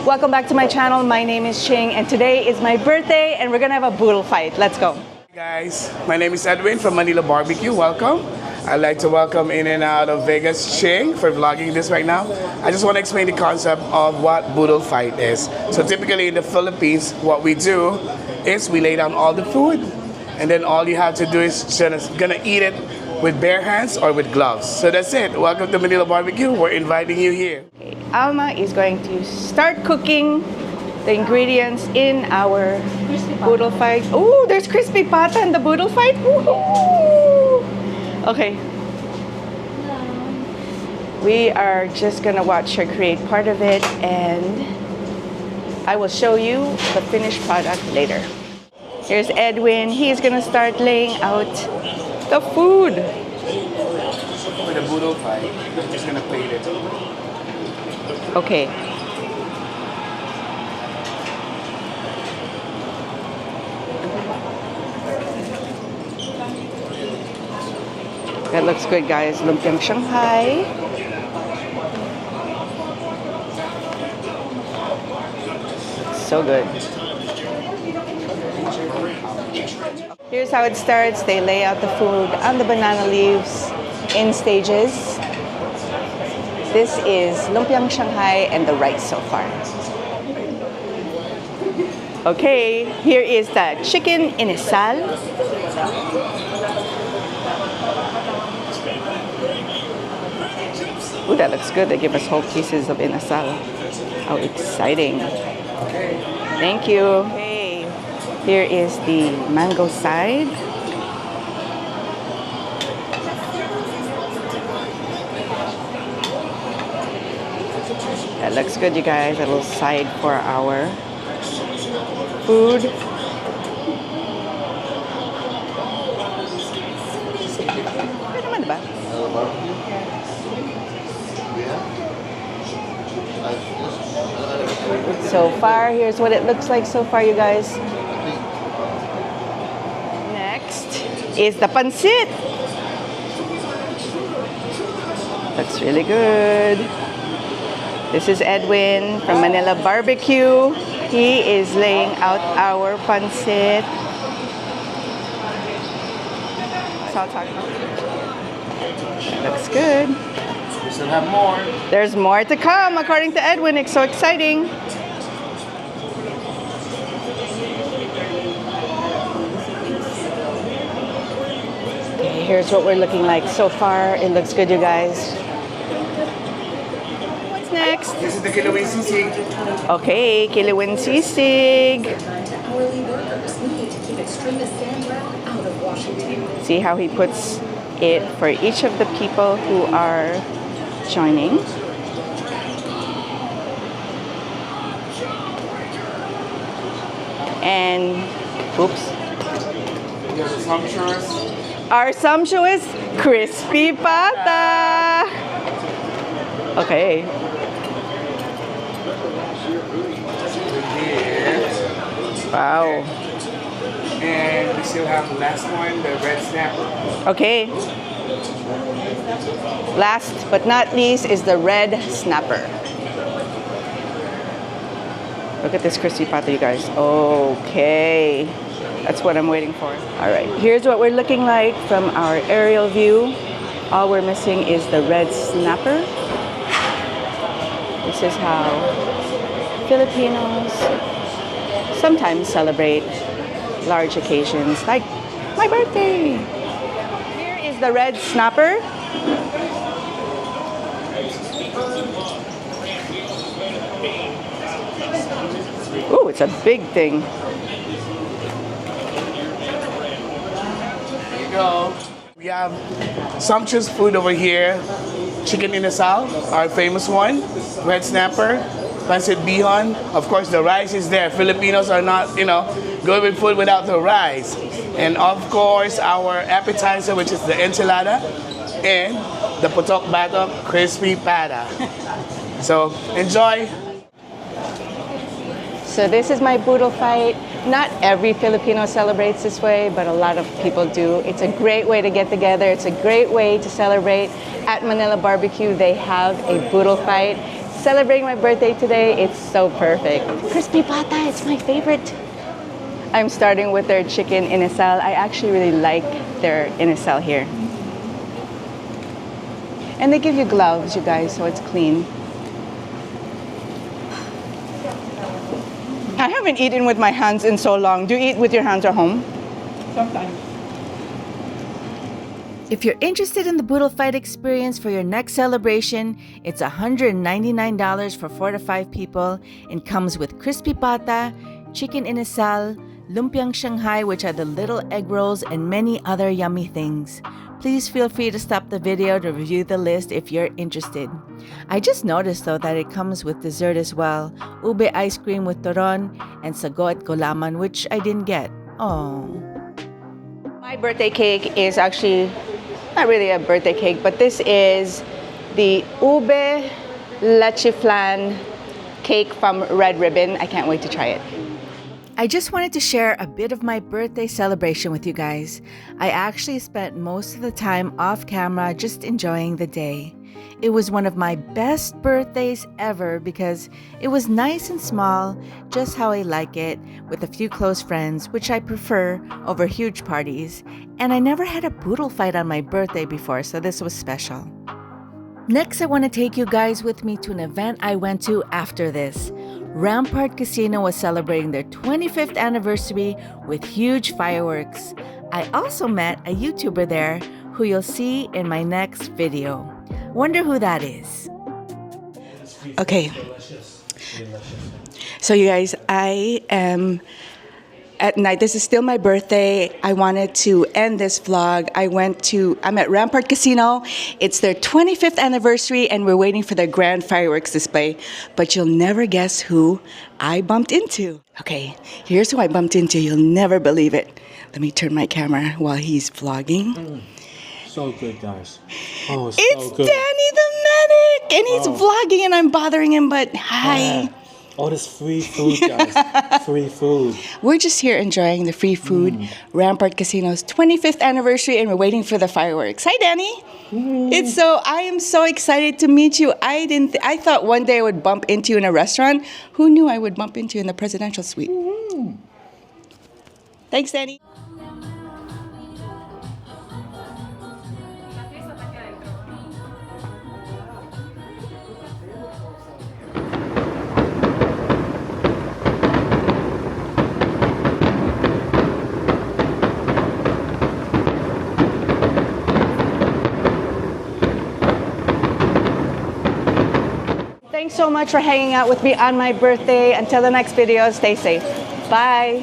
Welcome back to my channel. My name is Ching and today is my birthday and we're gonna have a boodle fight. Let's go. Hey guys, my name is Edwin from Manila BBQ. Welcome. I'd like to welcome In and Out of Vegas Ching for vlogging this right now. I just want to explain the concept of what Boodle Fight is. So typically in the Philippines, what we do is we lay down all the food and then all you have to do is just gonna eat it with bare hands or with gloves. So that's it. Welcome to Manila BBQ. We're inviting you here. Okay, Alma is going to start cooking the ingredients in our boodle fight. Oh, there's crispy pata in the boodle fight. Woo-hoo! Okay. We are just gonna watch her create part of it and I will show you the finished product later. Here's Edwin. He's gonna start laying out the food. For the Boodle Fight, I'm just gonna plate it. Okay. That looks good, guys. Lumpiang Shanghai. So good. Here's how it starts. They lay out the food on the banana leaves in stages. This is Lumpiang Shanghai and the rice so far. Okay, here is the chicken inasal. Ooh, that looks good. They give us whole pieces of inasal. How exciting. Thank you. Okay. Here is the mango side. That looks good, you guys. A little side for our food. Ano naman, diba? So far, here's what it looks like so far, you guys. Is the pancit. Looks really good. This is Edwin from Manila BBQ. He is laying out our pancit. Salt talk. Looks good. We still have more. There's more to come, according to Edwin. It's so exciting. Here's what we're looking like so far. It looks good, you guys. What's next? This is the kilawin sisig. Okay, kilawin sisig. See how he puts it for each of the people who are joining. And, oops. Our sumptuous crispy pata. Okay. Wow. And we still have the last one, the red snapper. Okay. Last but not least is the red snapper. Look at this crispy pata, you guys. Okay. That's what I'm waiting for. All right, here's what we're looking like from our aerial view. All we're missing is the red snapper. This is how Filipinos sometimes celebrate large occasions like my birthday. Here is the red snapper. Ooh, it's a big thing. Go. We have sumptuous food over here. Chicken inasal, our famous one. Red snapper, pancit bihon. Of course, the rice is there. Filipinos are not, good with food without the rice. And of course, our appetizer, which is the enchilada, and the putok batok crispy pata. So enjoy. So this is my boodle fight. Not every Filipino celebrates this way, but a lot of people do. It's a great way to get together. It's a great way to celebrate. At Manila BBQ, they have a boodle fight. celebrating my birthday today. It's so perfect. Crispy pata, it's my favorite. I'm starting with their chicken inasal. I actually really like their inasal here. And they give you gloves, you guys, so it's clean. I haven't eaten with my hands in so long. Do you eat with your hands at home? Sometimes. If you're interested in the Boodle Fight experience for your next celebration, it's $199 for 4 to 5 people and comes with crispy pata, chicken inasal, lumpiang Shanghai, which are the little egg rolls, and many other yummy things. Please feel free to stop the video to review the list if you're interested. I just noticed though that it comes with dessert as well, ube ice cream with turon and sago at gulaman, which I didn't get. Oh. My birthday cake is actually not really a birthday cake, but this is the ube leche flan cake from Red Ribbon. I can't wait to try it. I just wanted to share a bit of my birthday celebration with you guys. I actually spent most of the time off camera just enjoying the day. It was one of my best birthdays ever because it was nice and small, just how I like it, with a few close friends, which I prefer over huge parties. And I never had a boodle fight on my birthday before, so this was special. Next, I want to take you guys with me to an event I went to after this. Rampart Casino was celebrating their 25th anniversary with huge fireworks. I also met a YouTuber there who you'll see in my next video. Wonder who that is. Okay. So you guys, I am at night. This is still my birthday. I wanted to end this vlog. I'm at Rampart Casino. It's their 25th anniversary and we're waiting for their grand fireworks display. But you'll never guess who I bumped into. Okay, here's who I bumped into. You'll never believe it. Let me turn my camera while he's vlogging. So good, guys. Oh, it's It's so good. Danny the Medic! And he's vlogging and I'm bothering him, but hi. Yeah. Oh, this free food, guys. Free food. We're just here enjoying the free food. Rampart Casino's 25th anniversary, and we're waiting for the fireworks. Hi, Danny. I am so excited to meet you. I thought one day I would bump into you in a restaurant. Who knew I would bump into you in the presidential suite? Thanks, Danny. Thanks so much for hanging out with me on my birthday. Until the next video, stay safe. Bye.